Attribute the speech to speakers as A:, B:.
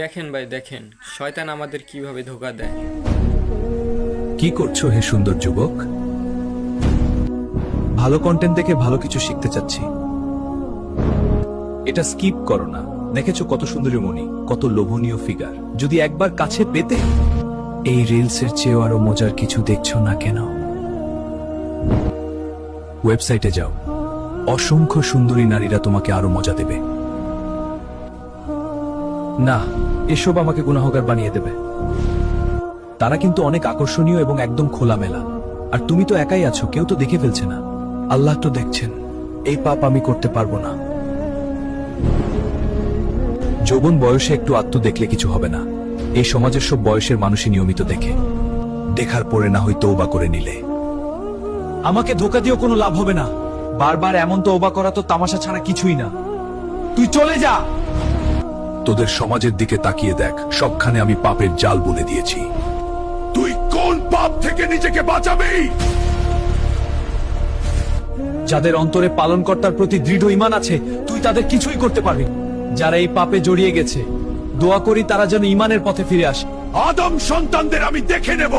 A: দেখেন ভাই দেখেন, শয়তান আমাদের কিভাবে ধোঁকা দেয়।
B: কি করছো হে সুন্দর যুবক? ভালো কন্টেন্ট দেখে ভালো কিছু শিখতে চাচ্ছি। এটা স্কিপ করো না। দেখেছো কত সুন্দরী মণি, কত লোভনীয় ফিগার। যদি একবার কাছে পেতে। এই রিলসের চেয়েও আরো মজার কিছু দেখছো না কেন? ওয়েবসাইটে যাও, অসংখ্য সুন্দরী নারীরা তোমাকে আরো মজা দেবে। না, এসব আমাকে গুনাহগার বানিয়ে দেবে। তারা কিন্তু অনেক আকর্ষণীয় এবং একদম খোলামেলা। আর তুমি তো একাই আছো, কেউ তো দেখে ফেলছে না। আল্লাহ তো দেখছেন। এই পাপ আমি করতে পারবো না। যৌবন বয়সে একটু আত্ম দেখলে কিছু হবে না। এই সমাজের সব বয়সের মানুষই নিয়মিত দেখে। দেখার পরে না হয় তওবা করে নিলে। আমাকে ধোঁকা দিয়েও কোনো লাভ হবে না। বারবার এমন তওবা করা তো তামাশা ছাড়া কিছুই না। তুই চলে যা। তোদের সমাজের দিকে তাকিয়ে দেখ, সবখানে আমি পাপের জাল বুনে দিয়েছি। তুই কোন পাপ থেকে নিজেকে বাঁচাবি? যাদের অন্তরে পালনকর্তার প্রতি দৃঢ় ঈমান আছে, তুই তাদের কিছুই করতে পারবি। যারা এই পাপে জড়িয়ে গেছে, দোয়া করি তারা যেন ঈমানের পথে ফিরে আসে। আদম সন্তানদের আমি দেখে নেব।